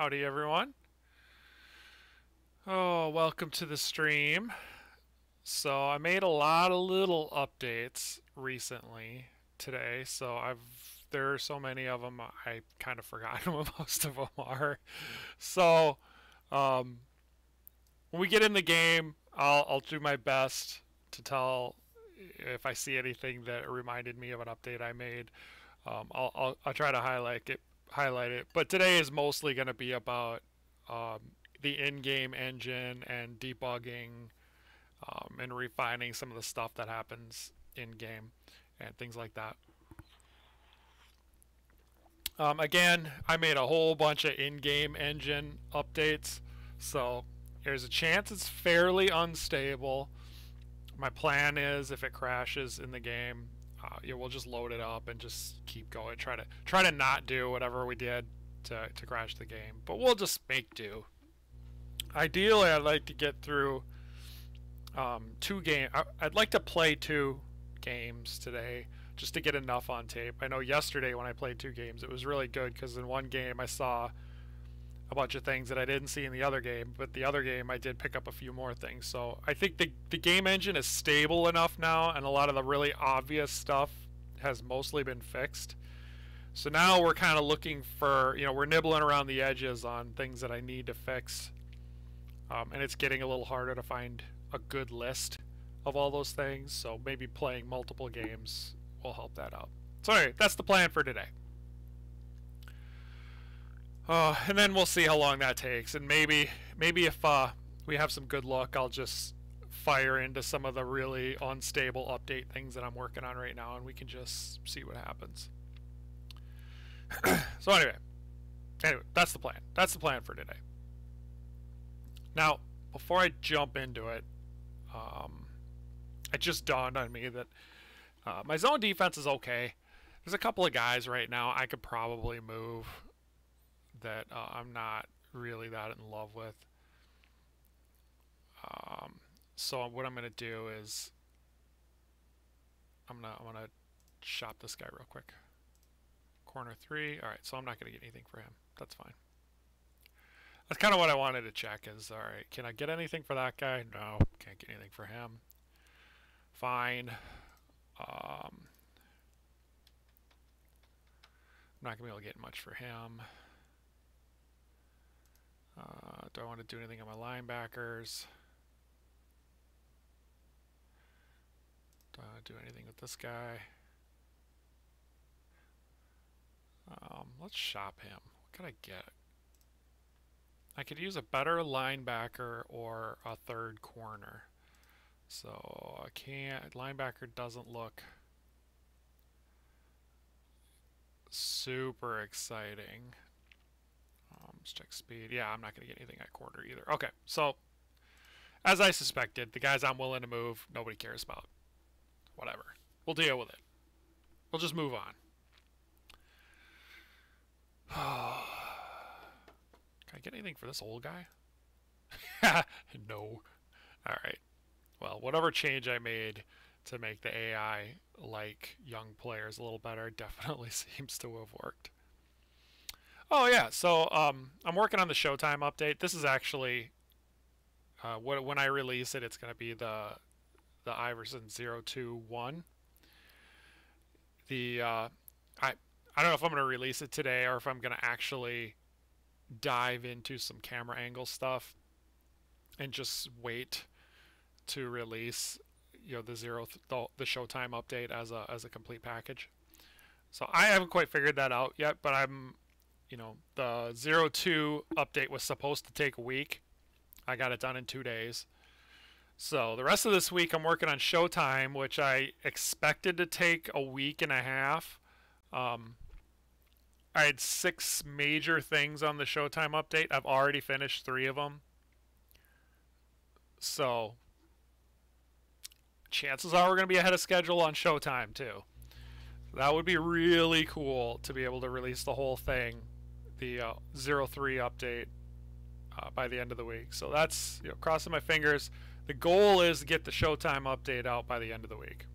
Howdy, everyone. Oh, welcome to the stream. So, I made a lot of little updates recently today, so there are so many of them I kind of forgotten what most of them are. So, um, when we get in the game, I'll do my best to tell if I see anything that reminded me of an update I made. I'll try to highlight it. But today is mostly going to be about the in-game engine and debugging and refining some of the stuff that happens in-game and things like that. Again, I made a whole bunch of in-game engine updates, so there's a chance it's fairly unstable. My plan is if it crashes in the game, we'll just load it up and just keep going. Try to not do whatever we did to crash the game, but we'll just make do. Ideally, I'd like to get through two games. I'd like to play two games today just to get enough on tape. I know yesterday when I played two games, it was really good because in one game I saw a bunch of things that I didn't see in the other game, but the other game I did pick up a few more things. So I think the game engine is stable enough now, and a lot of the really obvious stuff has mostly been fixed. So now we're kind of looking for, we're nibbling around the edges on things that I need to fix. And it's getting a little harder to find a good list of all those things, so maybe playing multiple games will help that out. So anyway, that's the plan for today. And then we'll see how long that takes, and maybe if we have some good luck, I'll just fire into some of the really unstable update things that I'm working on right now, and we can just see what happens. So anyway, that's the plan. That's the plan for today. Now, before I jump into it, it just dawned on me that my zone defense is okay. There's a couple of guys right now I could probably move that I'm not really that in love with. So what I'm going to do is I'm gonna shop this guy real quick. Corner 3. All right, so I'm not going to get anything for him. That's fine. That's kind of what I wanted to check is, all right, can I get anything for that guy? No, can't get anything for him. Fine. I'm not going to be able to get much for him. Do I want to do anything on my linebackers? Do I want to do anything with this guy? Let's shop him. What could I get? I could use a better linebacker or a third corner. So I can't. Linebacker doesn't look super exciting. Let's check speed. Yeah, I'm not going to get anything at corner either. Okay, so as I suspected, the guys I'm willing to move, nobody cares about. Whatever. We'll deal with it. We'll just move on. Can I get anything for this old guy? No. Alright. Well, whatever change I made to make the AI like young players a little better definitely seems to have worked. Oh yeah, so I'm working on the Showtime update. This is actually when I release it, it's going to be the Iverson 021. I don't know if I'm going to release it today or if I'm going to actually dive into some camera angle stuff and just wait to release the Showtime update as a complete package. So I haven't quite figured that out yet, but I'm the 02 update was supposed to take a week. I got it done in 2 days. So the rest of this week I'm working on Showtime, which I expected to take a week and a half. I had 6 major things on the Showtime update. I've already finished 3 of them. So chances are we're going to be ahead of schedule on Showtime too. That would be really cool to be able to release the whole thing, the 03 update, by the end of the week. So that's, crossing my fingers. The goal is to get the Showtime update out by the end of the week.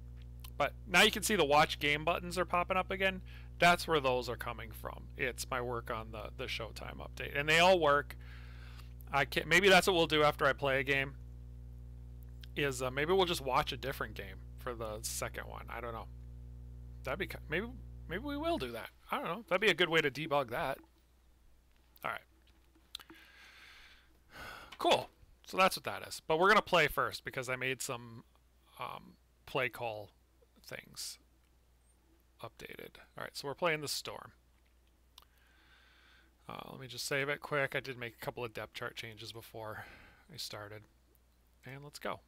But now you can see the watch game buttons are popping up again. That's where those are coming from. It's my work on the Showtime update, and they all work. Maybe that's what we'll do after I play a game. Is maybe we'll just watch a different game for the second one. I don't know. That'd be maybe we will do that. I don't know. That'd be a good way to debug that. All right. Cool. So that's what that is. But we're gonna play first because I made some play call things updated. All right. So we're playing the Storm. Let me just save it quick. I did make a couple of depth chart changes before I started. And let's go.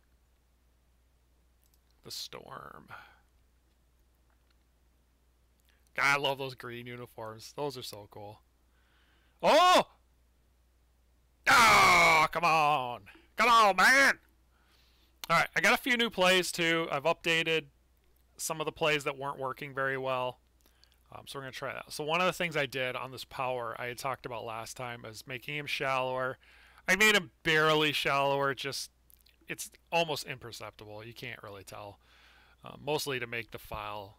The Storm. God, I love those green uniforms. Those are so cool. Oh! Oh, come on. Come on, man. All right, I got a few new plays, too. I've updated some of the plays that weren't working very well. So we're going to try that. So one of the things I did on this power I had talked about last time is making him shallower. I made him barely shallower. Just it's almost imperceptible. You can't really tell. Mostly to make the file,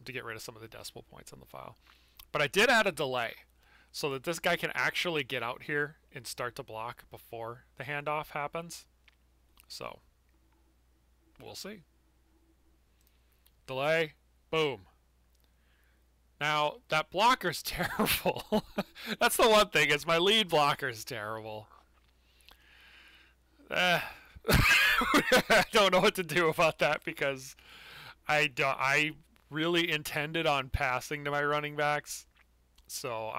to get rid of some of the decimal points on the file. But I did add a delay so that this guy can actually get out here and start to block before the handoff happens. So we'll see. Delay. Boom. Now, that blocker's terrible. That's the one thing, is my lead blocker's terrible. I don't know what to do about that because I really intended on passing to my running backs. So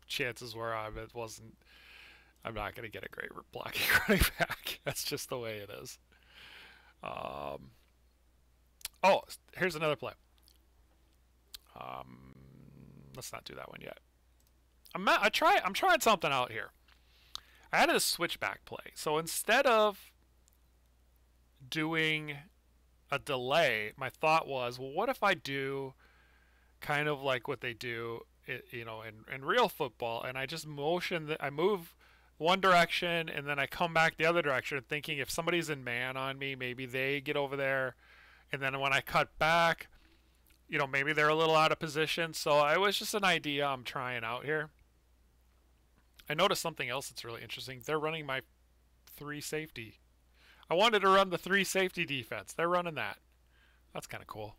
chances were I'm not going to get a great blocking running back. That's just the way it is. Oh, here's another play. Let's not do that one yet. I'm trying something out here. I added a switchback play. So instead of doing a delay, my thought was, well, what if I do kind of like what they do, in real football, and I just I move one direction and then I come back the other direction, thinking if somebody's in man on me, maybe they get over there, and then when I cut back, maybe they're a little out of position. So it was just an idea I'm trying out here. I noticed something else that's really interesting. They're running my 3 safety. I wanted to run the 3 safety defense. They're running that. That's kind of cool.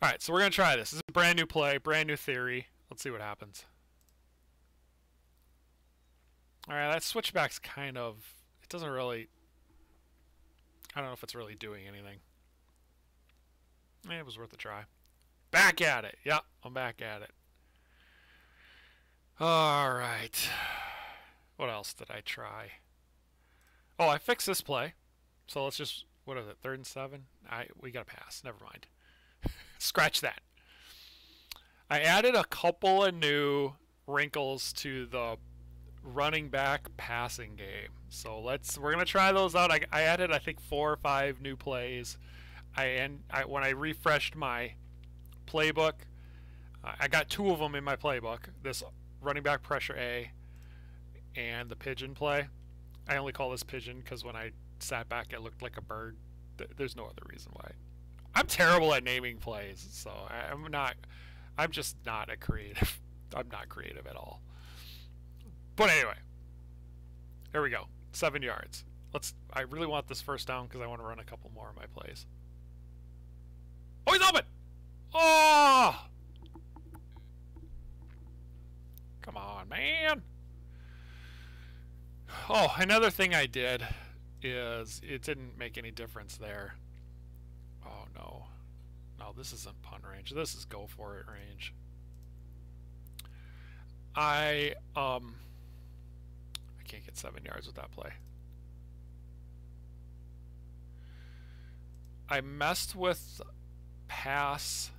All right, so we're going to try this. This is a brand new play, brand new theory. Let's see what happens. All right, that switchback's kind of, it doesn't really, I don't know if it's really doing anything. It was worth a try. Back at it. Yep, I'm back at it. All right. What else did I try? Oh, I fixed this play. So let's just, what is it, 3rd and 7? We got to pass. Never mind. Scratch that. I added a couple of new wrinkles to the running back passing game. So we're going to try those out. I added, I think, 4 or 5 new plays. When I refreshed my playbook, I got 2 of them in my playbook. This running back pressure A and the pigeon play. I only call this pigeon because when I sat back, it looked like a bird. There's no other reason why. I'm terrible at naming plays, so I'm just not a creative. I'm not creative at all. But anyway, here we go. 7 yards. I really want this first down because I want to run a couple more of my plays. Oh, he's open! Oh! Come on, man. Oh, another thing I did is it didn't make any difference there. Oh, no. No, this isn't punt range. This is go for it range. I can't get 7 yards with that play. I messed with pass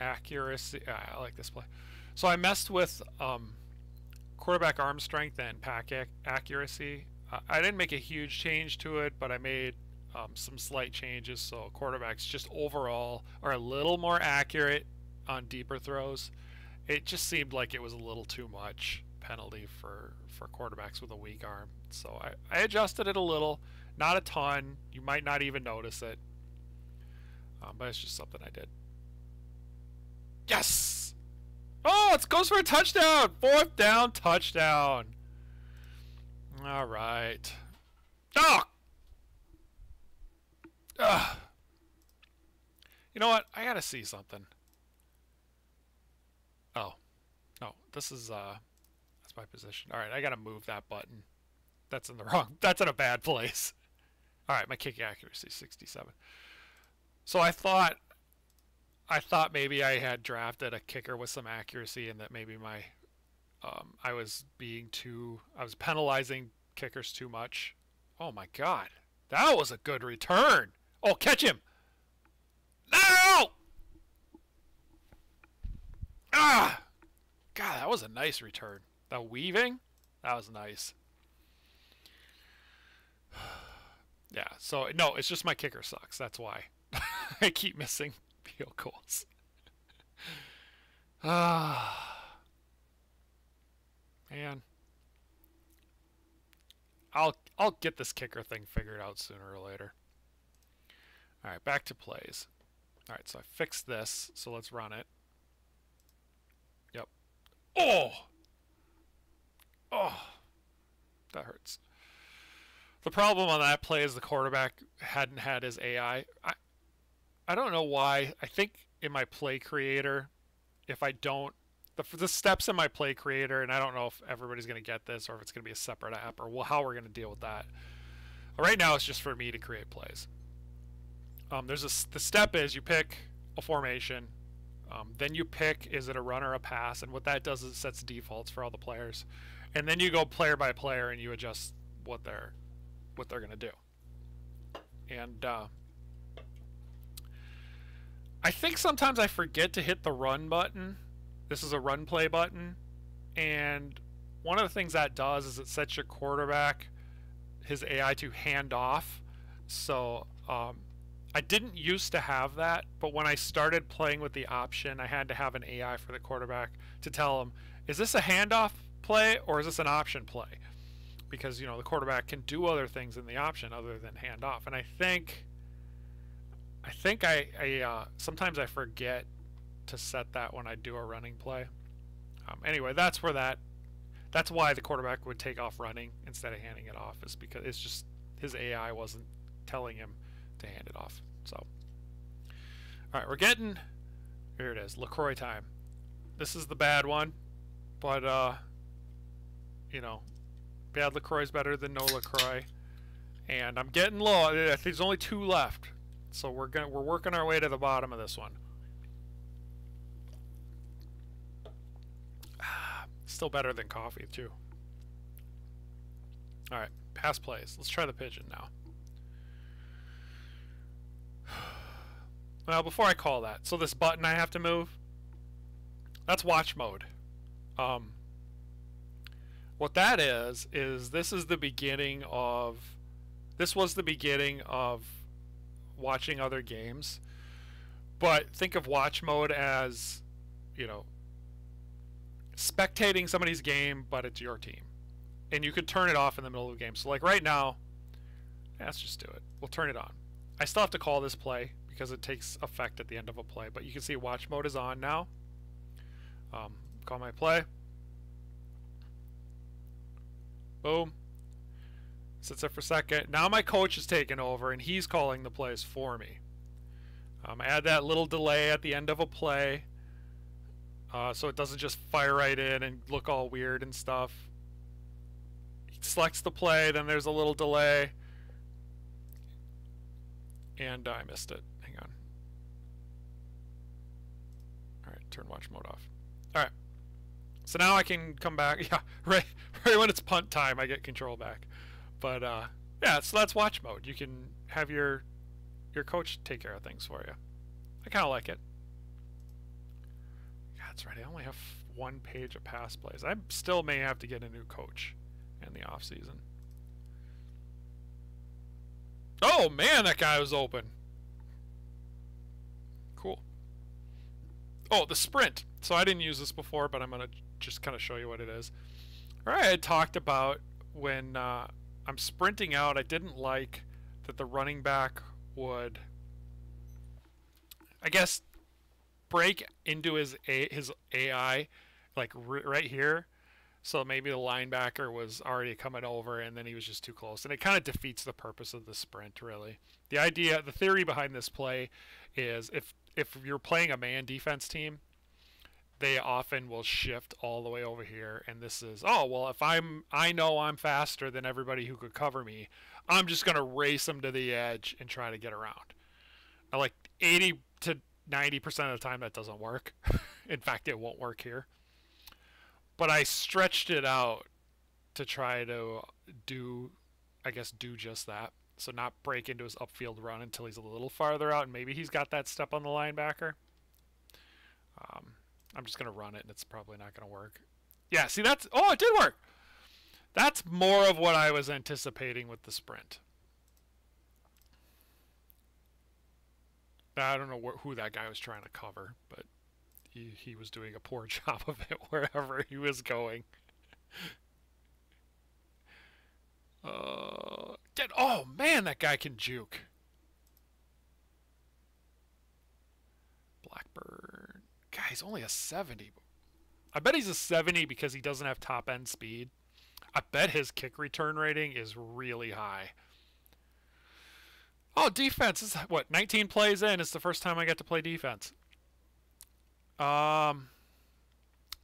accuracy. I like this play. So I messed with quarterback arm strength and pack accuracy. I didn't make a huge change to it, but I made some slight changes so quarterbacks just overall are a little more accurate on deeper throws. It just seemed like it was a little too much penalty for quarterbacks with a weak arm. So I adjusted it a little, not a ton. You might not even notice it. But it's just something I did. Yes! Oh, it goes for a touchdown! 4th down, touchdown. All right. Oh! Ugh. You know what? I gotta see something. Oh. No, this is, that's my position. All right, I gotta move that button. That's in the wrong, that's in a bad place. All right, my kick accuracy, 67. So I thought maybe I had drafted a kicker with some accuracy and that maybe my, I was penalizing kickers too much. Oh my God, that was a good return. Oh, catch him. No! Ah! God, that was a nice return. The weaving, that was nice. Yeah, so no, it's just my kicker sucks. That's why I keep missing field goals. Ah, man, I'll get this kicker thing figured out sooner or later. All right, back to plays. All right, so I fixed this, so let's run it. Yep. Oh! Oh! That hurts. The problem on that play is the quarterback hadn't had his AI. I don't know why. I think in my play creator, if I don't... The steps in my play creator, and I don't know if everybody's going to get this or if it's going to be a separate app or how we're going to deal with that. But right now, it's just for me to create plays. The step is you pick a formation, then you pick is it a run or a pass, and what that does is it sets defaults for all the players, and then you go player by player and you adjust what they're going to do. And I think sometimes I forget to hit the run button. This is a run play button, and one of the things that does is it sets your quarterback, his AI, to hand off. So I didn't used to have that, but when I started playing with the option, I had to have an AI for the quarterback to tell him, is this a handoff play or is this an option play? Because, you know, the quarterback can do other things in the option other than hand off. And I think sometimes I forget to set that when I do a running play. Anyway, that's why the quarterback would take off running instead of handing it off, is because it's just his AI wasn't telling him to hand it off. So, all right, here it is, LaCroix time. This is the bad one, but you know, bad LaCroix is better than no LaCroix, and I'm getting low. I think there's only 2 left, so we're working our way to the bottom of this one. Still better than coffee too. All right, pass plays. Let's try the pigeon now. Well, before I call that, so this button I have to move, that's watch mode. What that is this was the beginning of watching other games. But think of watch mode as, you know, spectating somebody's game, but it's your team. And you could turn it off in the middle of the game. So like right now, let's just do it. We'll turn it on. I still have to call this play because it takes effect at the end of a play, but you can see watch mode is on now. Call my play. Boom. Sits there for a second. Now my coach is taking over and he's calling the plays for me. I add that little delay at the end of a play, so it doesn't just fire right in and look all weird and stuff. He selects the play, then there's a little delay, and I missed it. Hang on. Alright, turn watch mode off. Alright. So now I can come back. Yeah, right when it's punt time, I get control back. But yeah, so that's watch mode. You can have your coach take care of things for you. I kind of like it. God, that's right. I only have 1 page of pass plays. I still may have to get a new coach in the off season. Oh man, that guy was open. Cool. Oh, the sprint. So I didn't use this before, but I'm gonna just kind of show you what it is. All right, I talked about when I'm sprinting out, I didn't like that the running back would I guess, break into his AI, like right here. So maybe the linebacker was already coming over, and then he was just too close, and it kind of defeats the purpose of the sprint. Really, the theory behind this play is if you're playing a man defense team, they often will shift all the way over here, and this is, oh well, if I know I'm faster than everybody who could cover me, I'm just gonna race them to the edge and try to get around. Now, like 80 to 90% of the time that doesn't work. In fact, it won't work here. But I stretched it out to try to do, I guess, do just that. So not break into his upfield run until he's a little farther out, and maybe he's got that step on the linebacker. I'm just going to run it, and it's probably not going to work. Yeah, see, that's... Oh, it did work! That's more of what I was anticipating with the sprint. I don't know who that guy was trying to cover, but he was doing a poor job of it wherever he was going. Oh, man, that guy can juke. Blackburn. Guy, he's only a 70. I bet he's a 70 because he doesn't have top-end speed. I bet his kick return rating is really high. Oh, defense is what, 19 plays in. It's the first time I get to play defense.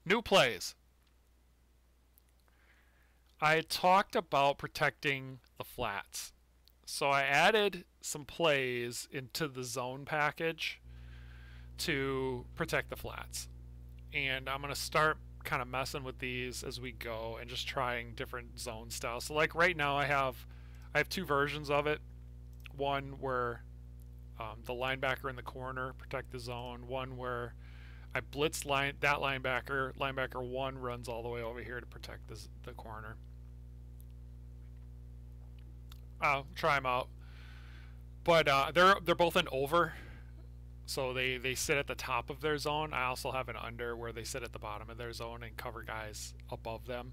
New plays. I had talked about protecting the flats. So I added some plays into the zone package to protect the flats. And I'm going to start kind of messing with these as we go and just trying different zone styles. So like right now I have two versions of it. One where the linebacker in the corner protect the zone. One where I blitz that linebacker. Linebacker 1 runs all the way over here to protect the corner. I'll try them out. But they're both an over. So they sit at the top of their zone. I also have an under where they sit at the bottom of their zone and cover guys above them.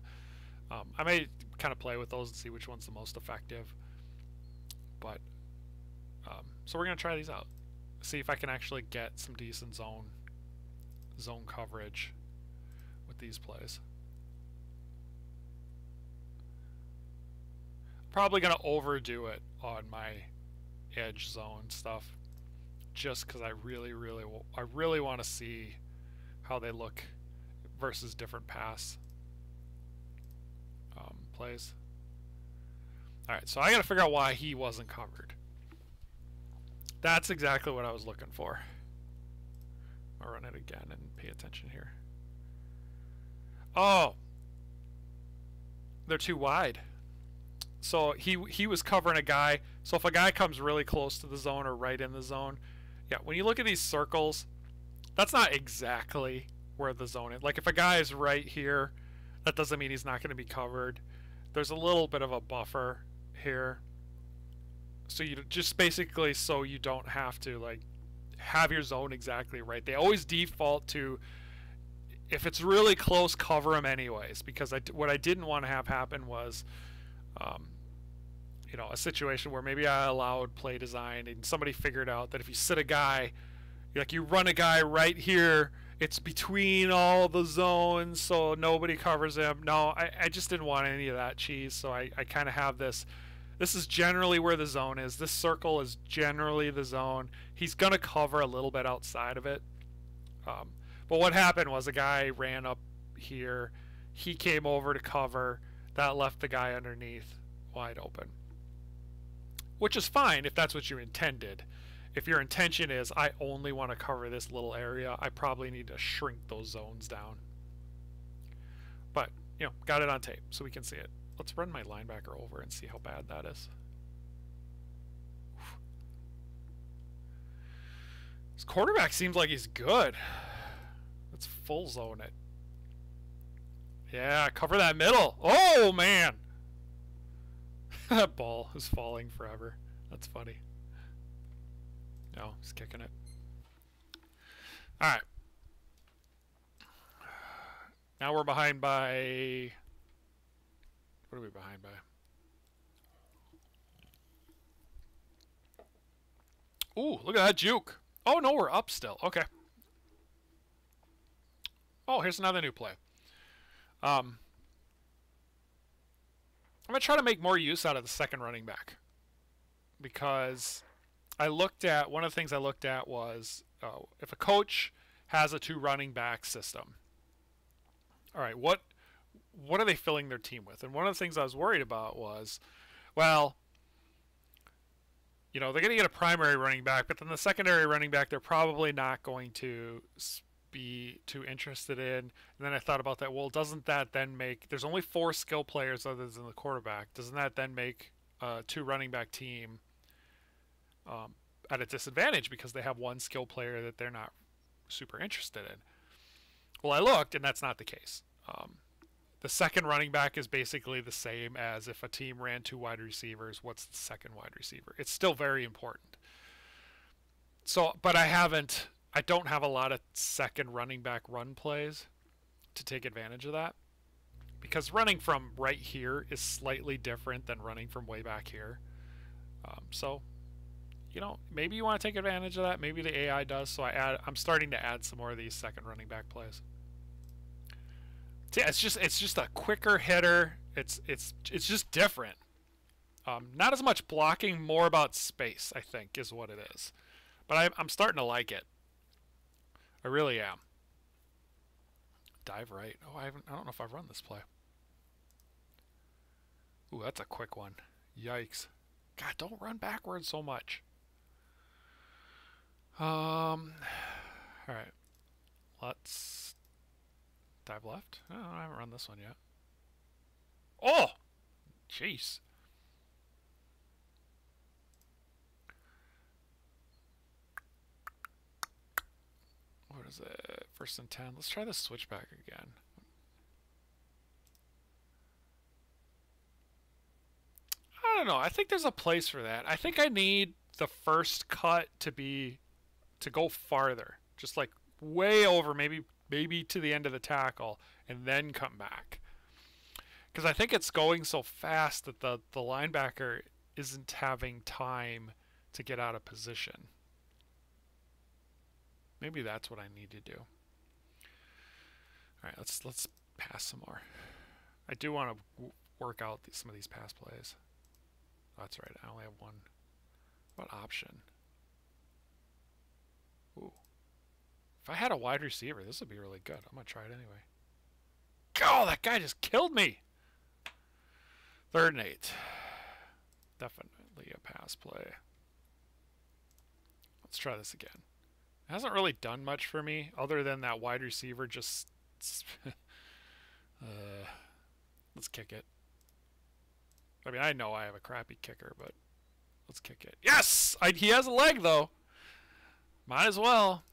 I may kind of play with those and see which one's the most effective. But so we're going to try these out. See if I can actually get some decent zone coverage with these plays. Probably going to overdo it on my edge zone stuff, just because I really want to see how they look versus different pass plays. All right, so I got to figure out why he wasn't covered. That's exactly what I was looking for. I'll run it again and pay attention here. Oh, they're too wide. So he was covering a guy. So if a guy comes really close to the zone or right in the zone, yeah, when you look at these circles, that's not exactly where the zone is. Like if a guy is right here, that doesn't mean he's not going to be covered. There's a little bit of a buffer here. So you just basically, so you don't have to like have your zone exactly right. They always default to, if it's really close, cover them anyways, because what I didn't want to have happen was you know, a situation where maybe I allowed play design and somebody figured out that if you sit a guy, like you run a guy right here, it's between all the zones, so nobody covers him. No, I just didn't want any of that cheese, so I kind of have this. This is generally where the zone is. This circle is generally the zone. He's going to cover a little bit outside of it. But what happened was a guy ran up here. He came over to cover. That left the guy underneath wide open. Which is fine if that's what you intended. If your intention is, I only want to cover this little area, I probably need to shrink those zones down. But, you know, got it on tape so we can see it. Let's run my linebacker over and see how bad that is. This quarterback seems like he's good. Let's full zone it. Yeah, cover that middle. Oh, man. That ball is falling forever. That's funny. No, he's kicking it. All right. Now we're behind by... What are we behind by? Ooh, look at that juke. Oh, no, we're up still. Okay. Oh, here's another new play. I'm going to try to make more use out of the second running back. Because one of the things I looked at was if a coach has a 2 running back system, all right, what are they filling their team with? And one of the things I was worried about was, well, they're going to get a primary running back, but then the secondary running back they're probably not going to be too interested in. And then I thought about that. Well, doesn't that then make there's only 4 skill players other than the quarterback? Doesn't that then make a 2 running back team at a disadvantage because they have 1 skill player that they're not super interested in? Well, I looked, and that's not the case. The second running back is basically the same as if a team ran 2 wide receivers. What's the second wide receiver? It's still very important. So, but I don't have a lot of second running back run plays to take advantage of that, because running from right here is slightly different than running from way back here. So, maybe you want to take advantage of that. Maybe the AI does. So I'm starting to add some more of these second running back plays. Yeah, it's just a quicker hitter. It's just different. Not as much blocking, more about space, I think, is what it is. But I'm starting to like it. I really am. Dive right. Oh, I don't know if I've run this play. Ooh, that's a quick one. Yikes. God, don't run backwards so much. All right. Let's dive left. Oh, I haven't run this one yet. Oh! Jeez. What is it? 1st and 10. Let's try the switchback again. I don't know. I think there's a place for that. I think I need the first cut to go farther. Just like way over, maybe to the end of the tackle, and then come back. Because I think it's going so fast that the linebacker isn't having time to get out of position. Maybe that's what I need to do. All right, let's pass some more. I do want to work out some of these pass plays. Oh, that's right. I only have one. What option? Ooh. If I had a wide receiver, this would be really good. I'm going to try it anyway. Oh, that guy just killed me. 3rd and 8. Definitely a pass play. Let's try this again. It hasn't really done much for me other than that wide receiver just... let's kick it. I mean, I know I have a crappy kicker, but let's kick it. Yes! He has a leg, though. Might as well.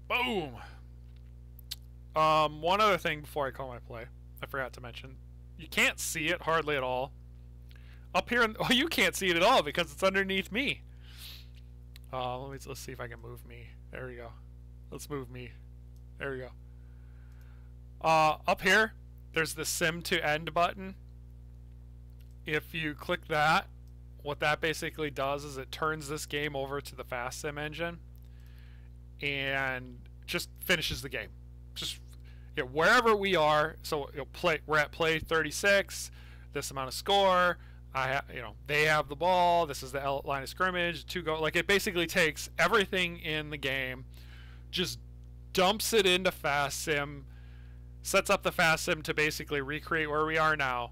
Boom! One other thing before I call my play. I forgot to mention. You can't see it hardly at all. Up here, well, you can't see it at all because it's underneath me. Let's see if I can move me. There we go. Let's move me. There we go. Up here, there's the sim to end button. If you click that, what that basically does is it turns this game over to the fast sim engine and just finishes the game. Just wherever we are. So we're at play 36. This amount of score. They have the ball. This is the line of scrimmage. 2 go. Like, it basically takes everything in the game, just dumps it into fast sim, sets up the fast sim to basically recreate where we are now,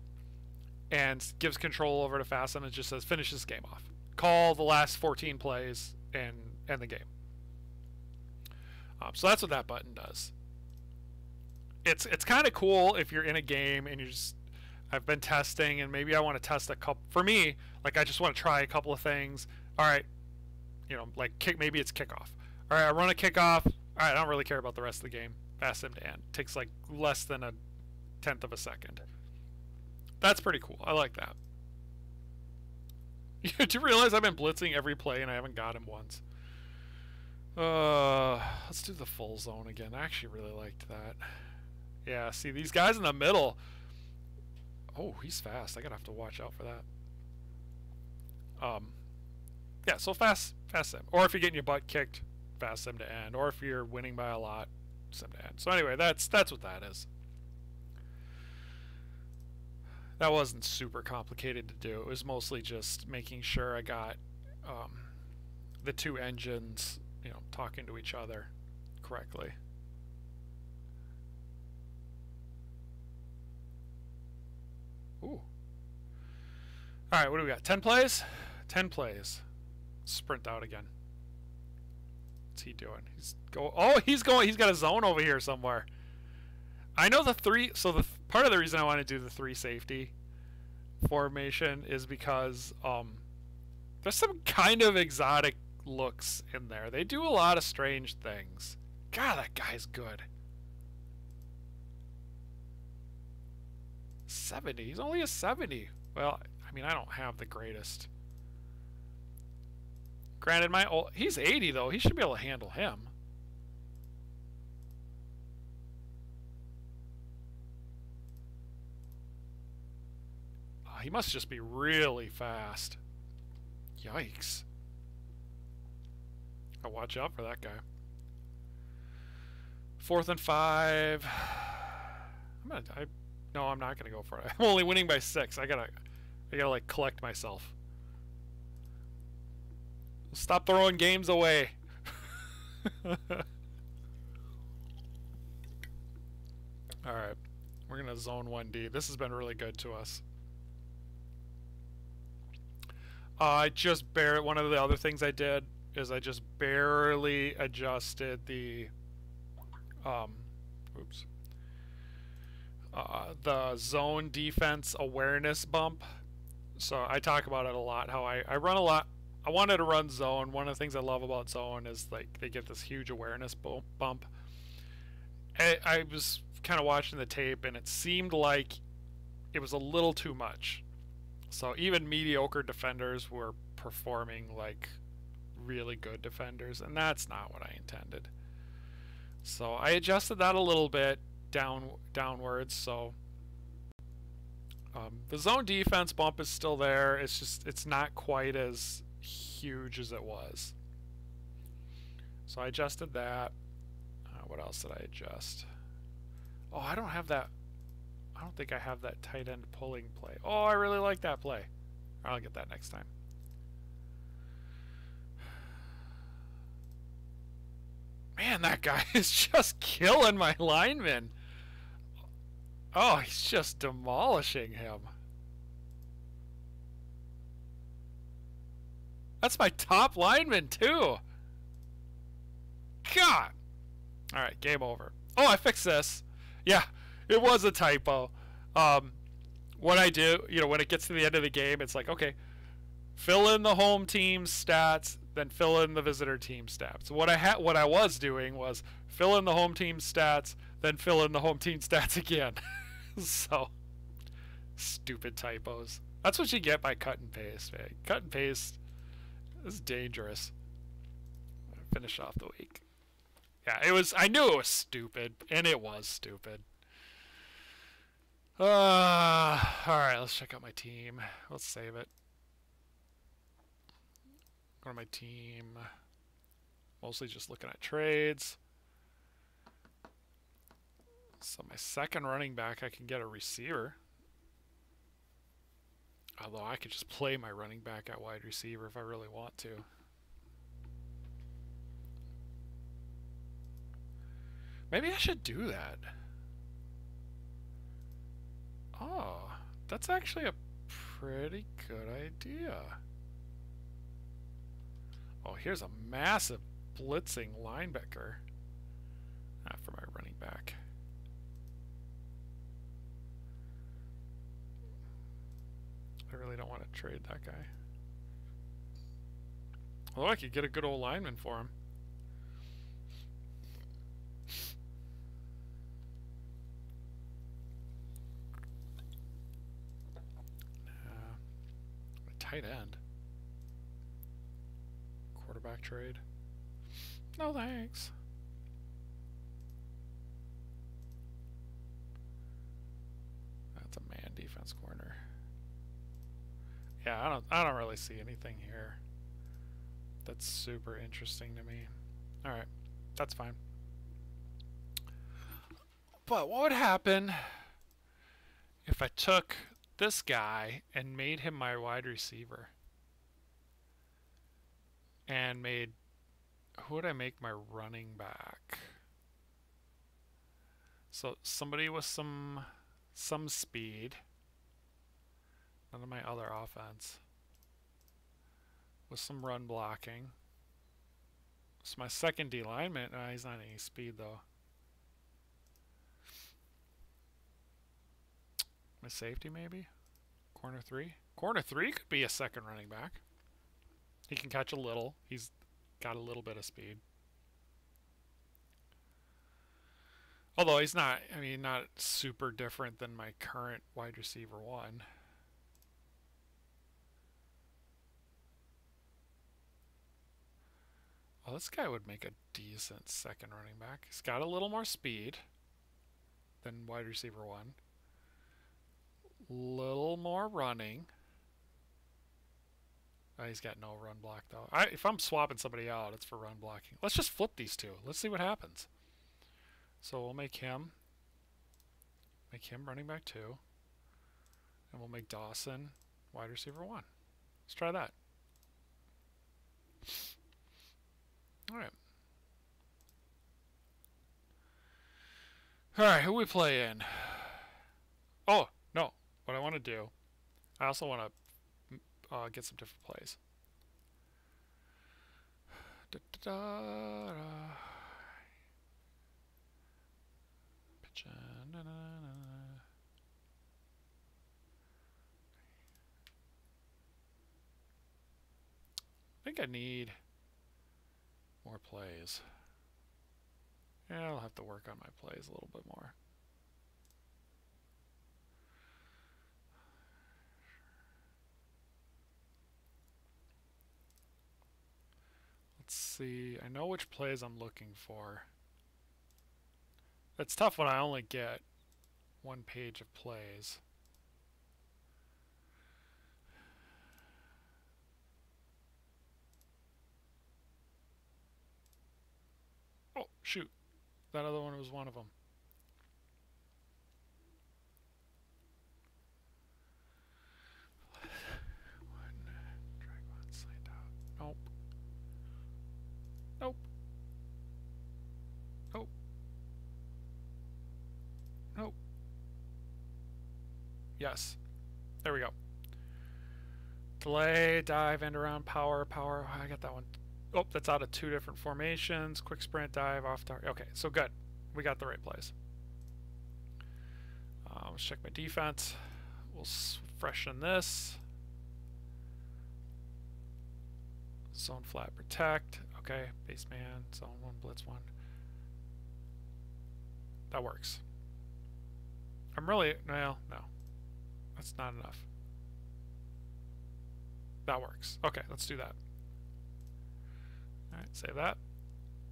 and gives control over to fast sim and just says finish this game off. Call the last 14 plays and end the game. So that's what that button does. It's kind of cool if you're in a game and I've been testing and maybe I want to test a couple. For me, like, I just want to try a couple of things. All right, like maybe it's kickoff. All right, I run a kickoff. All right, I don't really care about the rest of the game. Fast sim to end. Takes like less than 1/10 of a second. That's pretty cool. I like that. Do you realize I've been blitzing every play and I haven't got him once? Let's do the full zone again. I actually really liked that. Yeah, see, these guys in the middle, Oh, he's fast. I gotta have to watch out for that. Yeah, so fast sim. Or if you're getting your butt kicked, fast sim to end. Or if you're winning by a lot, sim to end. So anyway, that's what that is. That wasn't super complicated to do. It was mostly just making sure I got the two engines, you know, talking to each other correctly. Ooh. Alright, what do we got? 10 plays? 10 plays. Sprint out again. What's he doing? He's got a zone over here somewhere. I know the three, so part of the reason I want to do the 3 safety formation is because there's some kind of exotic looks in there. They do a lot of strange things. God, that guy's good. 70. He's only a 70. Well, I mean, I don't have the greatest. Granted, he's 80 though. He should be able to handle him. He must just be really fast. Yikes. I'll watch out for that guy. 4th and 5. No, I'm not gonna go for it. I'm only winning by 6. I gotta like collect myself. Stop throwing games away. Alright. We're gonna zone 1D. This has been really good to us. I just one of the other things I did is I just barely adjusted the the zone defense awareness bump. So I talk about it a lot, how I run a lot. I wanted to run zone. One of the things I love about zone is like they get this huge awareness bump. I was kind of watching the tape and it seemed like it was a little too much. So even mediocre defenders were performing like really good defenders, and that's not what I intended. So I adjusted that a little bit downwards. So the zone defense bump is still there. It's not quite as huge as it was. So I adjusted that. What else did I adjust? Oh, I don't have that. I don't think I have that tight end pulling play. Oh, I really like that play. I'll get that next time. Man, that guy is just killing my lineman. Oh, he's just demolishing him. That's my top lineman, too. God. Alright, game over. Oh, I fixed this. Yeah, it was a typo. What I do, you know, when it gets to the end of the game, it's like, okay, fill in the home team's stats, then fill in the visitor team stats. What I was doing was fill in the home team stats, then fill in the home team stats again. So, stupid typos. That's what you get by cut and paste, man. Cut and paste is dangerous. Finish off the week. Yeah, it was. I knew it was stupid, and it was stupid. Alright, let's check out my team. Let's save it. Go to my team. Mostly just looking at trades. So my second running back, I can get a receiver. Although I could just play my running back at wide receiver if I really want to. Maybe I should do that. Oh, that's actually a pretty good idea. Oh, here's a massive blitzing linebacker. For my running back. I really don't want to trade that guy. Although I could get a good old lineman for him. Tight end. Quarterback trade. No thanks. That's a man defense corner. Yeah, I don't really see anything here that's super interesting to me. All right, that's fine. But what would happen if I took this guy and made him my wide receiver? And made, who would I make my running back? So somebody with some speed. None of my other offense. With some run blocking. So my second D lineman, he's not any speed though. My safety maybe? Corner 3? Corner 3 could be a second running back. He can catch a little. He's got a little bit of speed. Although he's not, I mean, not super different than my current wide receiver 1. Oh, this guy would make a decent second running back. He's got a little more speed than wide receiver 1. Little more running. Oh, he's got no run block though. If I'm swapping somebody out, it's for run blocking. Let's just flip these two. Let's see what happens. So we'll make him running back 2. And we'll make Dawson wide receiver 1. Let's try that. Alright. Alright, who we play in? Oh, no. What I want to do, I also want to get some different plays. Da, da, da, da. Na, na, na. I think I need more plays. Yeah, I'll have to work on my plays a little bit more. Let's see. I know which plays I'm looking for. It's tough when I only get one page of plays. Oh, shoot. That other one was one of them. Drag one, slide out. Nope. Nope. Nope. Nope. Yes. There we go. Delay, dive, end around, power. I got that one. Oh, that's out of 2 different formations. Quick sprint, dive, off target. Okay, so good. We got the right plays. Let's check my defense. We'll freshen this. Zone flat protect. Okay, base man, zone 1, blitz 1. That works. I'm really, well, no. That's not enough. That works. Okay, let's do that. Alright, save that.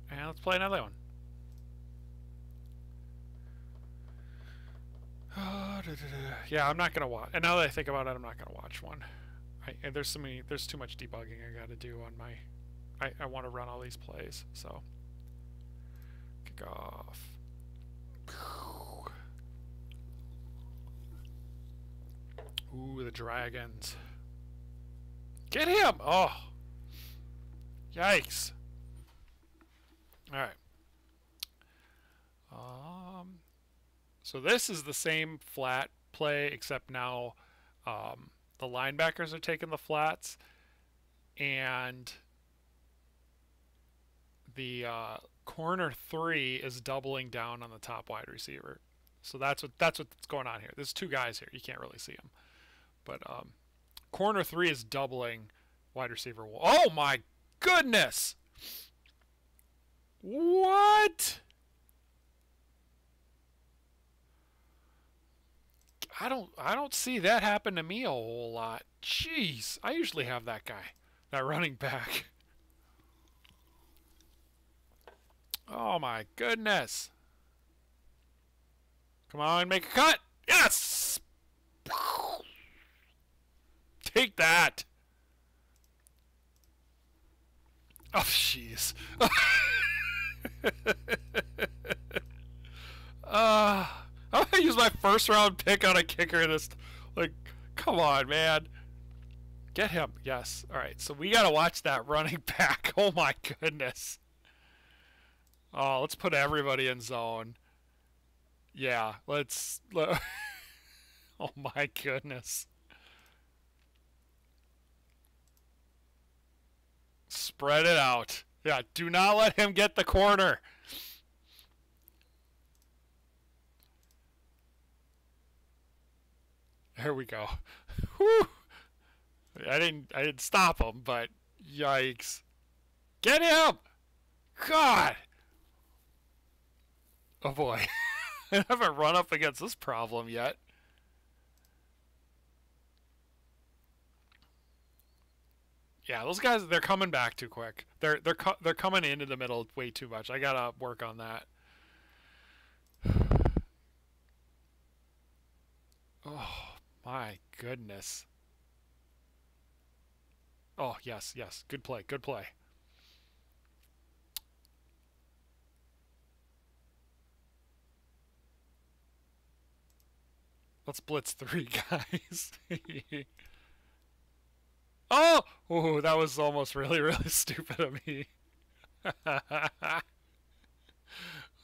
And let's play another one. Yeah, I'm not gonna watch. And now that I think about it, I'm not gonna watch one. And there's too much debugging I gotta do on my. I want to run all these plays, so kick off. Ooh, the dragons. Get him! Oh, yikes! All right. So this is the same flat play, except now the linebackers are taking the flats, and the corner 3 is doubling down on the top wide receiver. So that's what's going on here. There's 2 guys here. You can't really see them, but corner 3 is doubling wide receiver. Oh my goodness! What? I don't see that happen to me a whole lot. Jeez, I usually have that guy, that running back. Oh my goodness. Come on, make a cut. Yes! Take Take that. Oh, jeez. I'm gonna use my first round pick on a kicker. This, like, come on, man. Get him. Yes. All right. So we gotta watch that running back. Oh my goodness. Oh, let's put everybody in zone. Yeah. Let's. Oh my goodness. Spread it out. Yeah. Do not let him get the corner. There we go. Whew. I didn't stop him, but yikes. Get him! God! Oh boy. I haven't run up against this problem yet. Yeah, those guys, they're coming back too quick. They're coming into the middle way too much. I gotta work on that. Oh my goodness. Oh, yes, yes. Good play, good play. Let's blitz 3 guys. Oh! Oh, that was almost really, really stupid of me.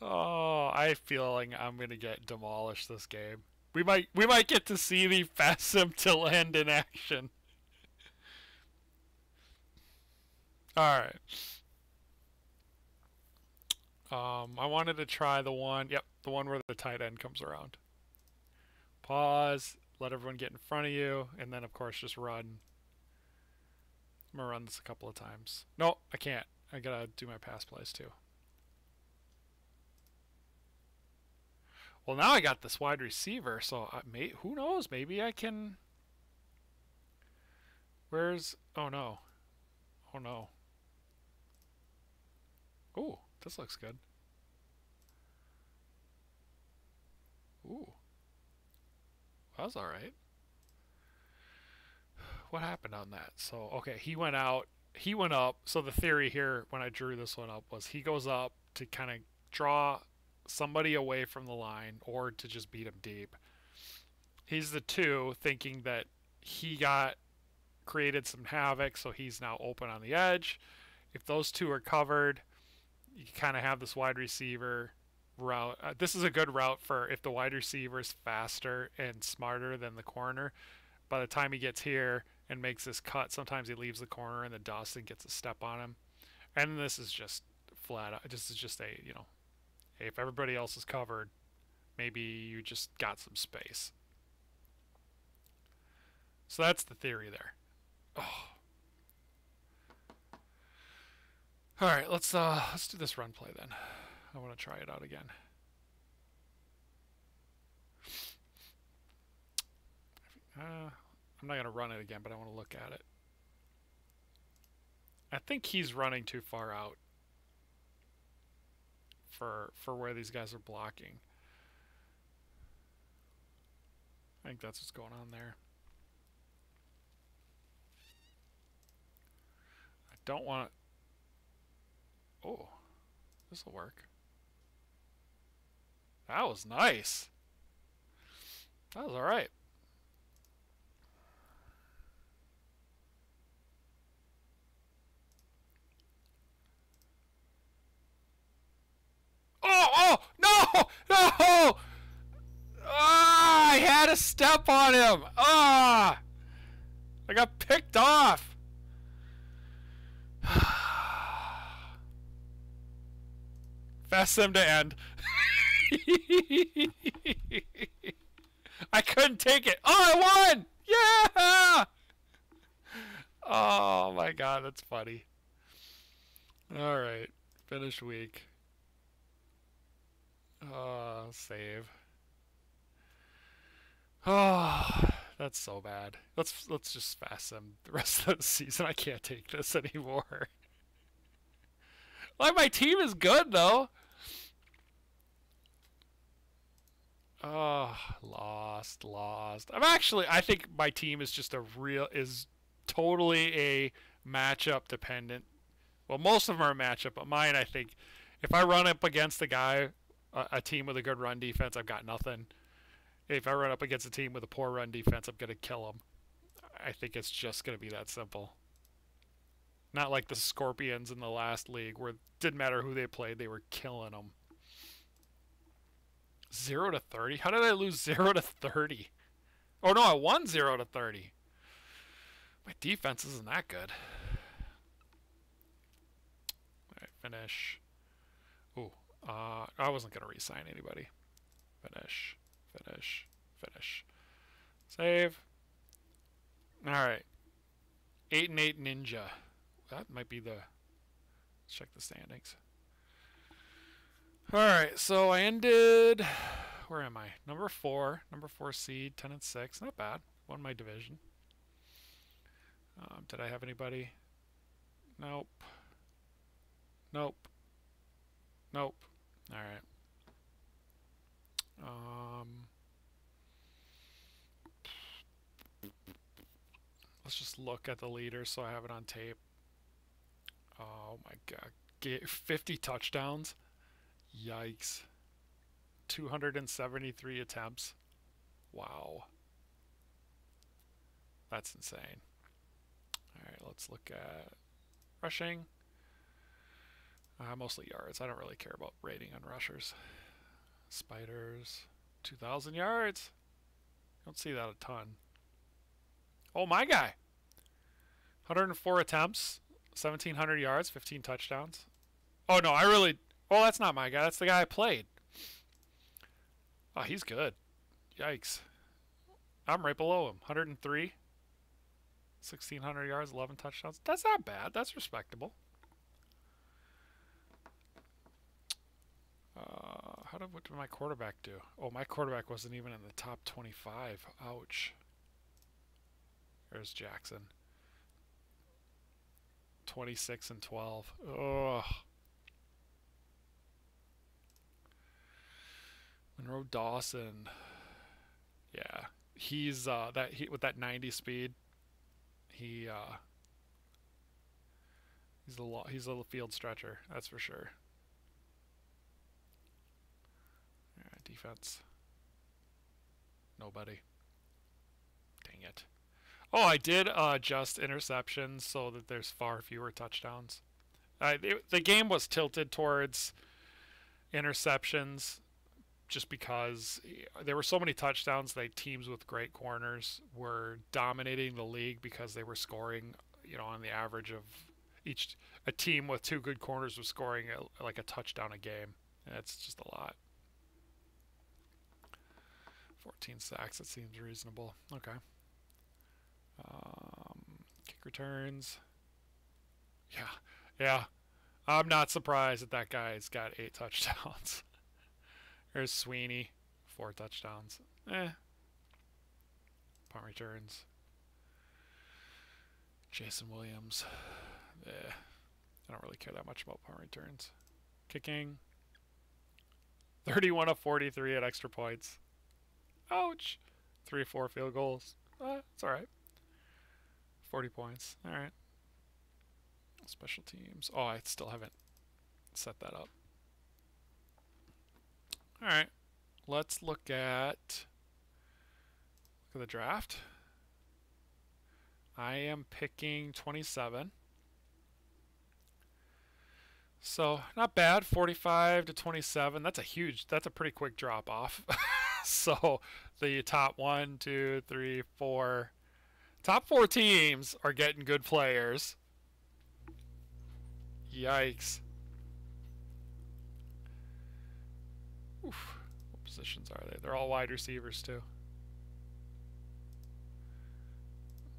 Oh, I feel like I'm gonna get demolished this game. We might get to see the fast sim till end in action. Alright. I wanted to try the one, yep, the one where the tight end comes around. Pause, let everyone get in front of you, and then of course just run. I'm gonna run this a couple of times. No, I can't. I gotta do my pass plays too. Well, now I got this wide receiver, so who knows? Maybe I can. Where's? Oh no! Oh no! Ooh, this looks good. Ooh, that was all right. What happened on that? So okay, he went out. He went up. So the theory here, when I drew this one up, was he goes up to kind of draw somebody away from the line or to just beat him deep. He's the 2, thinking that he got created some havoc, so he's now open on the edge. If those 2 are covered, you kind of have this wide receiver route. This is a good route for if the wide receiver is faster and smarter than the corner. By the time he gets here and makes this cut, sometimes he leaves the corner in the dust and gets a step on him. And this is just flat out. This is just a, hey, if everybody else is covered, maybe you just got some space. So that's the theory there. Oh. All right, let's do this run play then. I want to try it out again. I'm not going to run it again, but I want to look at it. I think he's running too far out for where these guys are blocking. I think that's what's going on there. I don't want to... Oh, this will work. That was nice. That was all right. Oh, no! No! Ah, I had a step on him. Ah! I got picked off. Fast sim to end. I couldn't take it. Oh, I won! Yeah! Oh my god, that's funny. Alright, finish week. Save. Oh, that's so bad. Let's just fast sim the rest of the season. I can't take this anymore. Like, my team is good though. Oh, lost. I think my team is just totally a matchup dependent. Well, most of them are matchup, but mine, I think, if I run up against a guy, a team with a good run defense, I've got nothing. If I run up against a team with a poor run defense, I'm going to kill them. I think it's just going to be that simple. Not like the Scorpions in the last league where it didn't matter who they played, they were killing them. 0 to 30? How did I lose 0 to 30? Oh no, I won 0 to 30. My defense isn't that good. Alright, finish. Ooh, I wasn't going to re-sign anybody. Finish, finish, finish. Save. Alright. 8-8 Ninja. That might be the... Let's check the standings. Alright, so I ended... Where am I? Number 4. Number 4 seed, 10-6. Not bad. Won my division. Did I have anybody? Nope. Nope. Nope. Alright. Let's just look at the leaders so I have it on tape. Oh my god. 50 touchdowns? Yikes. 273 attempts. Wow. That's insane. Alright, let's look at rushing. Mostly yards. I don't really care about rating on rushers. Spiders. 2,000 yards. Don't see that a ton. Oh, my guy. 104 attempts. 1,700 yards. 15 touchdowns. Oh, no, I really... Oh, that's not my guy. That's the guy I played. Oh, he's good. Yikes. I'm right below him. 103. 1,600 yards. 11 touchdowns. That's not bad. That's respectable. What did my quarterback do? Oh, my quarterback wasn't even in the top 25. Ouch. There's Jackson. 26 and 12. Ugh. Monroe Dawson. Yeah, he's with that 90 speed. He's a field stretcher. That's for sure. Defense. Nobody. Dang it. Oh, I did adjust interceptions so that there's far fewer touchdowns. The game was tilted towards interceptions just because there were so many touchdowns that teams with great corners were dominating the league because they were scoring, on the average of a team with 2 good corners was scoring like a touchdown a game. And that's just a lot. 14 sacks, that seems reasonable. Okay. Kick returns. Yeah. I'm not surprised that guy's got 8 touchdowns. There's Sweeney, 4 touchdowns. Punt returns. Jason Williams. I don't really care that much about punt returns. Kicking. 31 of 43 at extra points. Ouch. 3 or 4 field goals. It's alright. 40 points. Alright. Special teams. Oh, I still haven't set that up. Alright. Let's look at the draft. I am picking 27. So, not bad. 45 to 27. That's a pretty quick drop off. So, the top 1, 2, 3, 4. Top 4 teams are getting good players. Yikes. Oof. What positions are they? They're all wide receivers, too.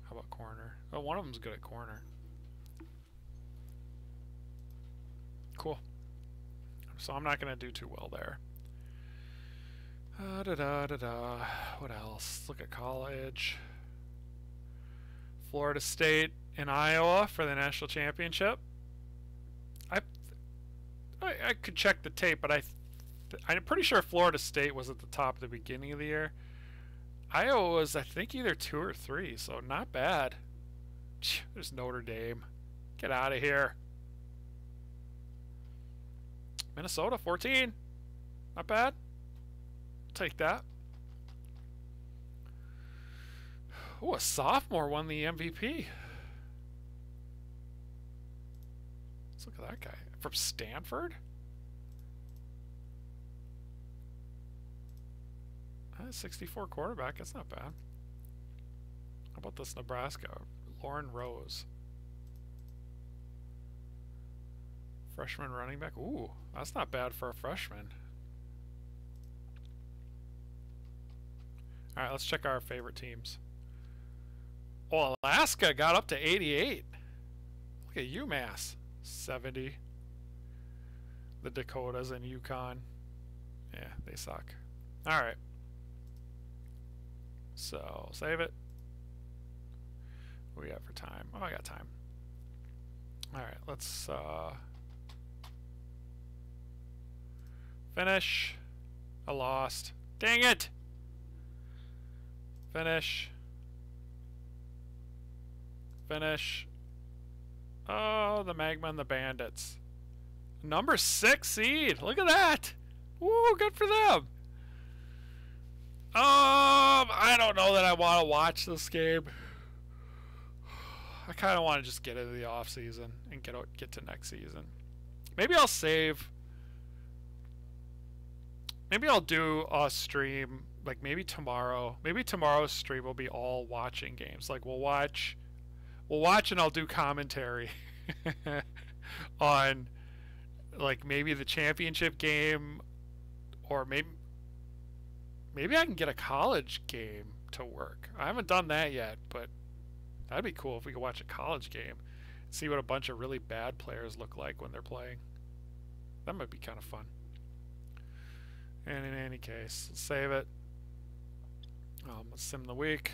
How about corner? Oh, one of them's good at corner. Cool. So I'm not going to do too well there. What else? Look at college. Florida State and Iowa for the national championship. I could check the tape, but I'm pretty sure Florida State was at the top at the beginning of the year. Iowa was, I think, either 2 or 3, so not bad. There's Notre Dame. Get out of here. Minnesota, 14. Not bad. Take that. Oh, a sophomore won the MVP. Let's look at that guy. From Stanford? 64 quarterback. That's not bad. How about this Nebraska? Lauren Rose. Freshman running back. Ooh, that's not bad for a freshman. All right, let's check our favorite teams. Oh, Alaska got up to 88. Look at UMass. 70. The Dakotas and Yukon. Yeah, they suck. All right. So, save it. What do we got for time? Oh, I got time. All right, let's finish. I lost. Dang it! Finish. Finish. Oh, the Magma and the Bandits. Number 6 seed. Look at that. Woo, good for them. I don't know that I want to watch this game. I kind of want to just get into the off season and get to next season. Maybe I'll save. Maybe I'll do a stream like maybe tomorrow. Maybe tomorrow's stream will be all watching games. Like we'll watch and I'll do commentary on like maybe the championship game, or maybe I can get a college game to work. I haven't done that yet, but that'd be cool if we could watch a college game and see what a bunch of really bad players look like when they're playing. That might be kind of fun. And in any case, let's save it. Let's sim the week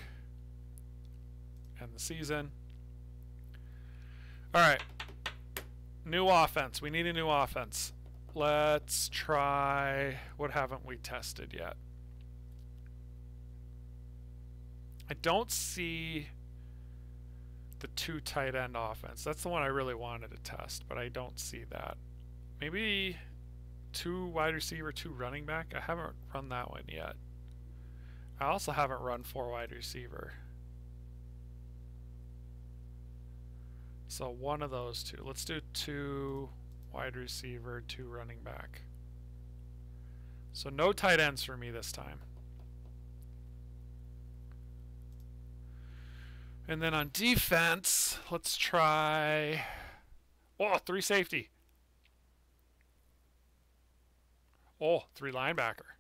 and the season. Alright. New offense. We need a new offense. Let's try... What haven't we tested yet? I don't see the 2 tight end offense. That's the one I really wanted to test, but I don't see that. Maybe 2 wide receiver, 2 running back. I haven't run that one yet. I also haven't run 4 wide receiver. So one of those 2. Let's do 2 wide receiver, 2 running back. So no tight ends for me this time. And then on defense, let's try... Oh, 3 safety. Oh, 3 linebacker.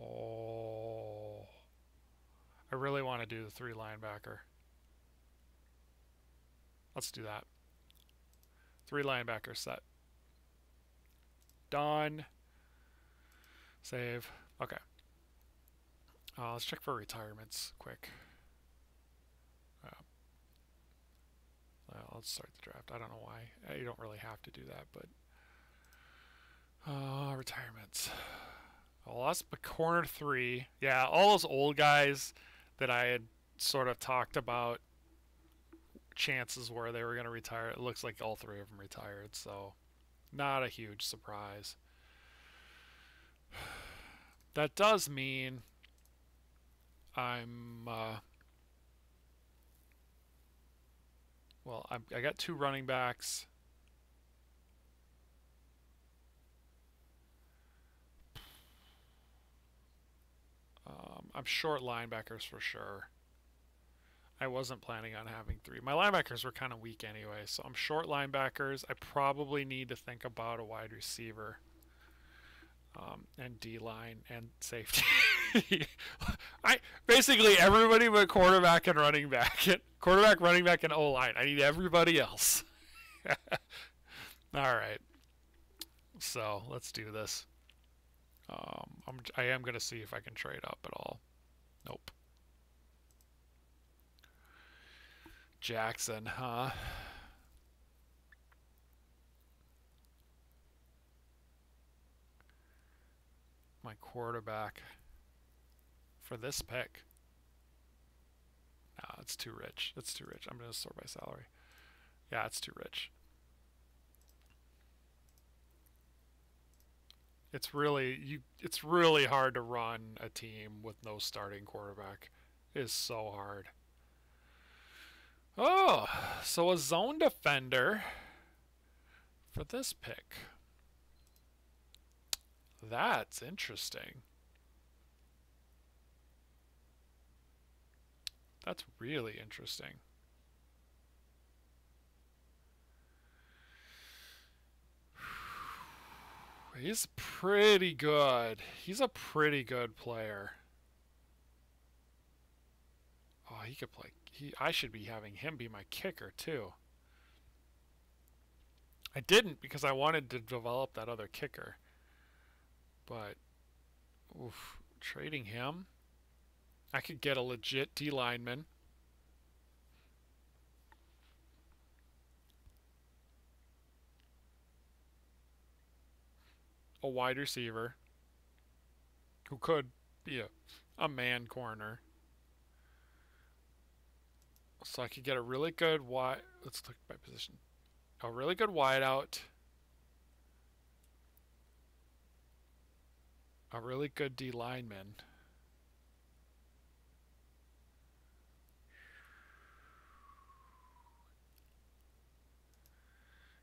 Oh. I really want to do the 3 linebacker. Let's do that. 3 linebacker set. Done. Save. Okay. Let's check for retirements quick. Let's start the draft. I don't know why. You don't really have to do that, but... retirements. Well, that's corner 3. Yeah, all those old guys that I had sort of talked about, chances were they were going to retire. It looks like all 3 of them retired, so not a huge surprise. That does mean I'm... I got 2 running backs. I'm short linebackers for sure. I wasn't planning on having 3. My linebackers were kind of weak anyway, so I'm short linebackers. I probably need to think about a wide receiver. And D-line and safety. Basically everybody but quarterback and running back. Quarterback, running back, and O-line. I need everybody else. Alright. So, let's do this. I am going to see if I can trade up at all. Nope. Jackson, huh? My quarterback for this pick. Nah, it's too rich. It's too rich. I'm going to sort by salary. Yeah, it's too rich. It's really hard to run a team with no starting quarterback. It is so hard. Oh, so a zone defender for this pick. That's interesting. That's really interesting. He's pretty good. He's a pretty good player. Oh, he could play. I should be having him be my kicker too. I didn't because I wanted to develop that other kicker. But, oof, trading him, I could get a legit D lineman. A wide receiver who could be a man corner. So I could get a really good wide. Let's look by position. A really good wideout. A really good D lineman.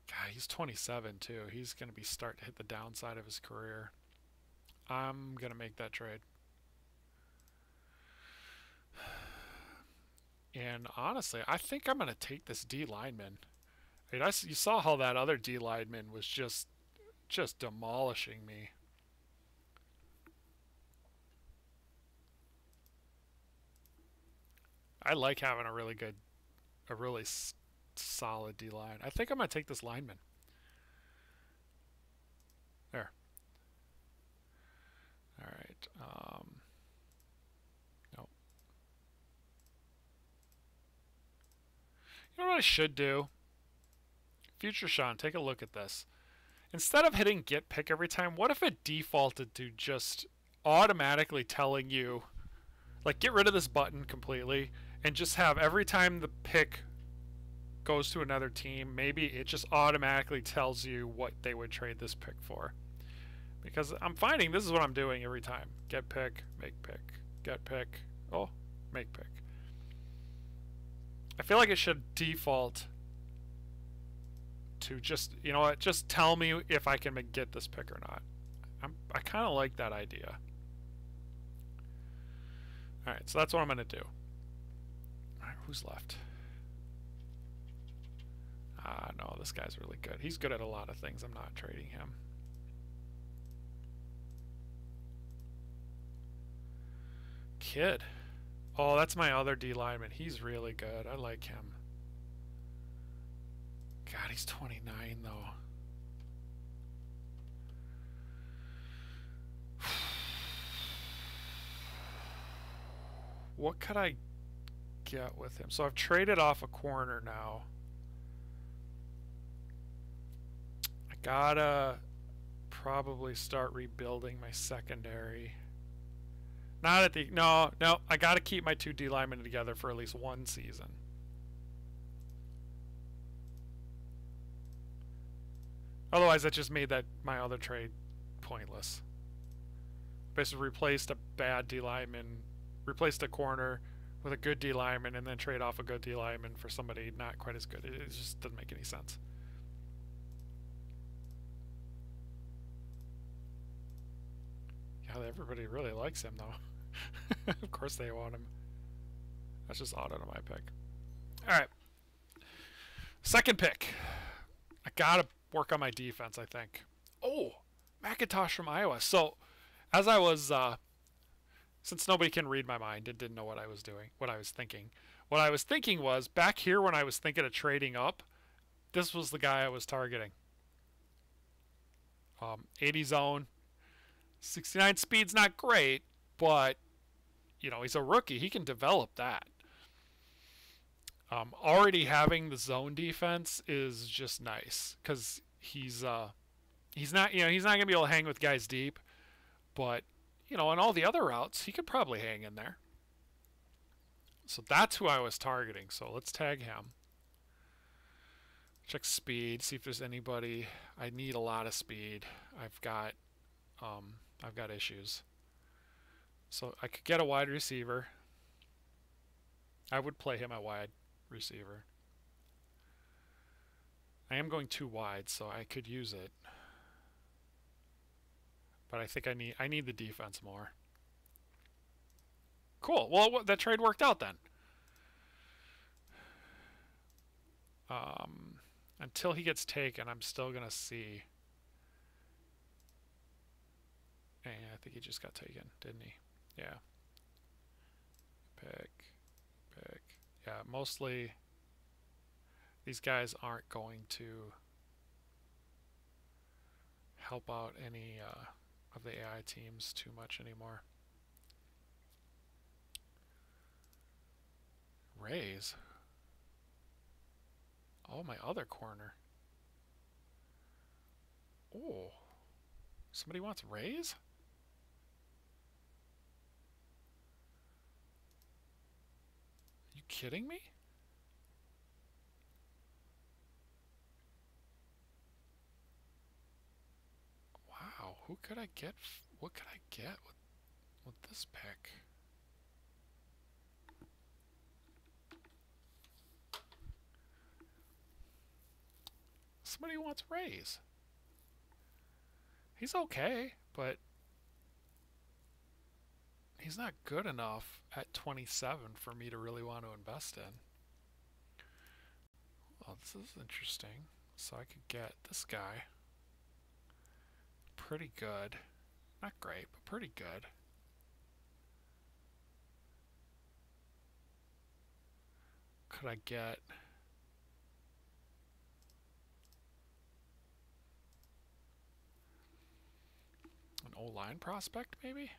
God, he's 27 too. He's going to be starting to hit the downside of his career. I'm going to make that trade. And honestly, I think I'm going to take this D lineman. I mean, you saw how that other D lineman was just demolishing me. I like having a really solid D line. I think I'm going to take this lineman. There. All right. Nope. You know what I should do? Future Sean, take a look at this. Instead of hitting get pick every time, what if it defaulted to just automatically telling you, like, get rid of this button completely and just have every time the pick goes to another team, maybe it just automatically tells you what they would trade this pick for. Because I'm finding this is what I'm doing every time. Get pick, make pick, get pick, oh, make pick. I feel like it should default to just, you know what, just tell me if I can get this pick or not. I kind of like that idea. Alright, so that's what I'm going to do. Alright, who's left? No, this guy's really good. He's good at a lot of things. I'm not trading him. Kid. Oh, that's my other D lineman. He's really good. I like him. God, he's 29 though. What could I get with him? So I've traded off a corner now. I gotta probably start rebuilding my secondary. Not at the... No, I gotta keep my two D linemen together for at least one season. Otherwise, that just made my other trade pointless. Basically replaced a bad D lineman, replaced a corner with a good D lineman, and then trade off a good D lineman for somebody not quite as good. It just doesn't make any sense. Yeah, everybody really likes him, though. Of course they want him. That's just auto to my pick. Alright. Second pick. I gotta work on my defense, I think. Oh, McIntosh from Iowa. So, as I was, since nobody can read my mind and didn't know what I was doing, what I was thinking was, back here when I was thinking of trading up, this was the guy I was targeting. 80 zone. 69 speed's not great, but, you know, he's a rookie. He can develop that. Already having the zone defense is just nice because he's not gonna be able to hang with guys deep, but you know, on all the other routes he could probably hang in there. So that's who I was targeting. So let's tag him. Check speed, see if there's anybody. I need a lot of speed. I've got issues. So I could get a wide receiver. I would play him at wide receiver. I am going too wide, so I could use it. But I think I need the defense more. Cool. Well, that trade worked out then. Until he gets taken, I'm still going to see. And I think he just got taken, didn't he? Yeah. Pick. Yeah, mostly these guys aren't going to help out any of the AI teams too much anymore. Raise. Oh, my other corner. Oh. Somebody wants Raise? Are you kidding me? Wow, who could I get? What could I get with this pick? Somebody wants Raise. He's okay, but he's not good enough at 27 for me to really want to invest in. Well, this is interesting. So I could get this guy. Pretty good. Not great, but pretty good. Could I get... an O-line prospect, maybe?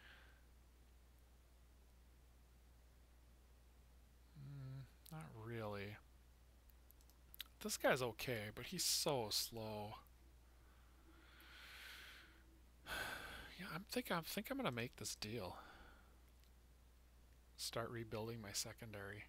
Not really. This guy's okay, but he's so slow. Yeah, I think I'm gonna make this deal. Start rebuilding my secondary.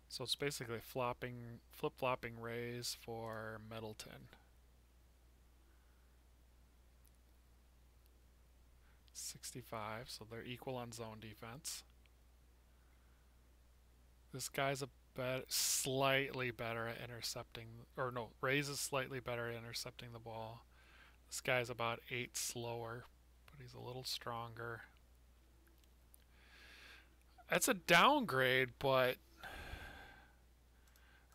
So it's basically flip-flopping Rays for Middleton. 65, so they're equal on zone defense. This guy's slightly better at intercepting, or no, Rays is slightly better at intercepting the ball. This guy's about 8 slower, but he's a little stronger. That's a downgrade, but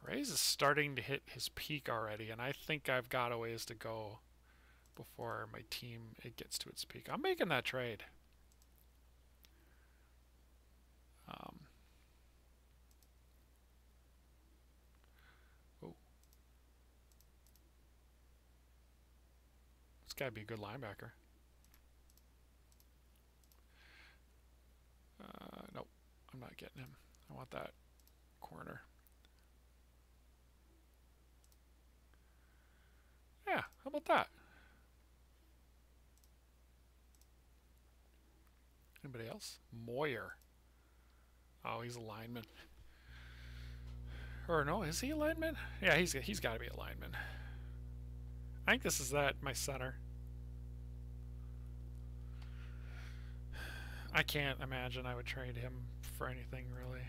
Rays is starting to hit his peak already, and I think I've got a ways to go before my team gets to its peak. I'm making that trade. Oh, this guy'd be a good linebacker. Nope, I'm not getting him. I want that corner. Yeah, how about that? Anybody else? Moyer. Oh, he's a lineman. Or no, is he a lineman? Yeah, he's got to be a lineman. I think this is my center. I can't imagine I would trade him for anything, really.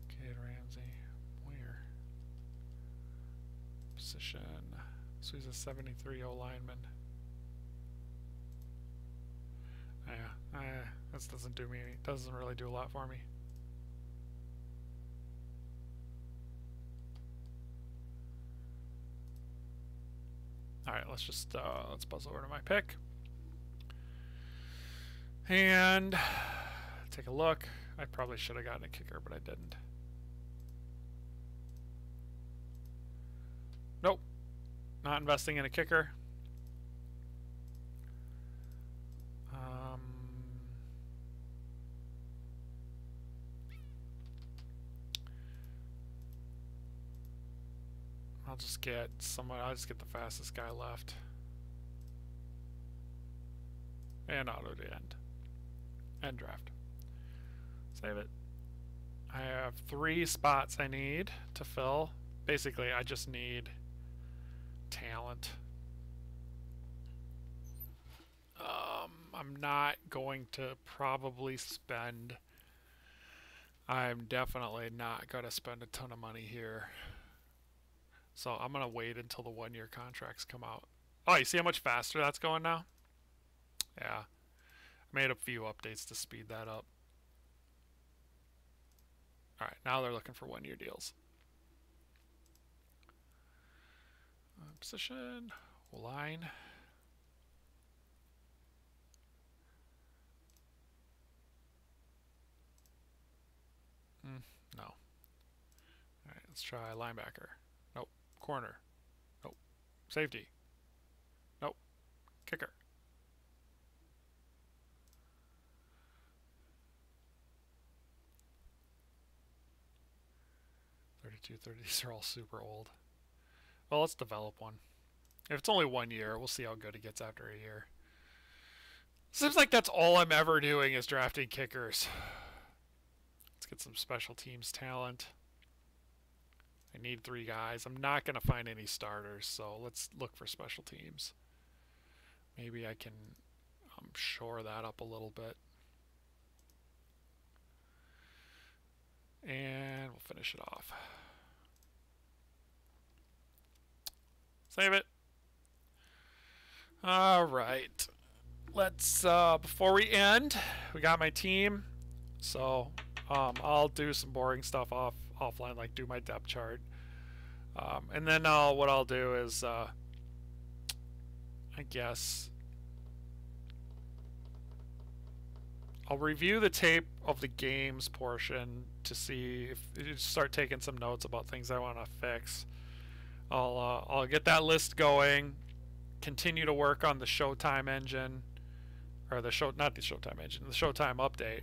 Kid Ramsey. Moyer. Position. So he's a 73 O lineman. Yeah, this doesn't really do a lot for me. All right, let's buzz over to my pick and take a look. I probably should have gotten a kicker, but I didn't. Nope, not investing in a kicker. I'll just get someone. I'll just get the fastest guy left. And auto to end. End draft. Save it. I have 3 spots I need to fill. Basically, I just need talent. I'm not going to probably spend... I'm definitely not going to spend a ton of money here. So I'm going to wait until the 1-year contracts come out. Oh, you see how much faster that's going now? Yeah. I made a few updates to speed that up. Alright, now they're looking for 1-year deals. Position, line. No. Alright, let's try linebacker. Nope. Corner. Nope. Safety. Nope. Kicker. These are all super old. Well, let's develop one. If it's only 1 year, we'll see how good it gets after a year. Seems like that's all I'm ever doing is drafting kickers. Let's get some special teams talent. I need 3 guys. I'm not going to find any starters, so let's look for special teams. Maybe I can shore that up a little bit. And we'll finish it off. Save it. All right. Let's, before we end, we got my team. So I'll do some boring stuff offline, like do my depth chart. And then what I'll do is, I guess, I'll review the tape of the games portion to see if you start taking some notes about things I want to fix. I'll get that list going. Continue to work on the Showtime engine, or the not the Showtime engine, the Showtime update.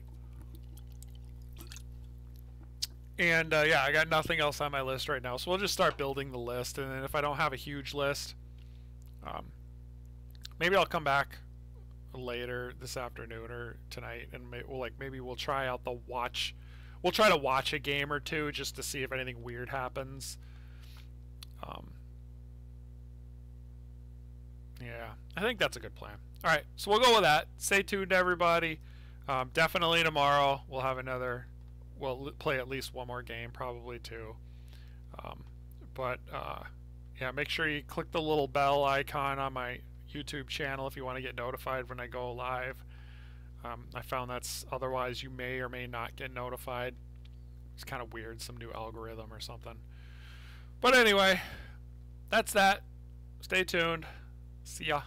And yeah, I got nothing else on my list right now, so we'll just start building the list. And then if I don't have a huge list, maybe I'll come back later this afternoon or tonight, and maybe we'll try out the watch. We'll try to watch a game or two just to see if anything weird happens. Yeah, I think that's a good plan. All right, so we'll go with that. Stay tuned, everybody. Definitely tomorrow we'll have another. We'll play at least one more game, probably 2. Yeah, make sure you click the little bell icon on my YouTube channel if you want to get notified when I go live. I found that's otherwise you may or may not get notified. It's kind of weird, some new algorithm or something. But anyway, that's that. Stay tuned. See ya.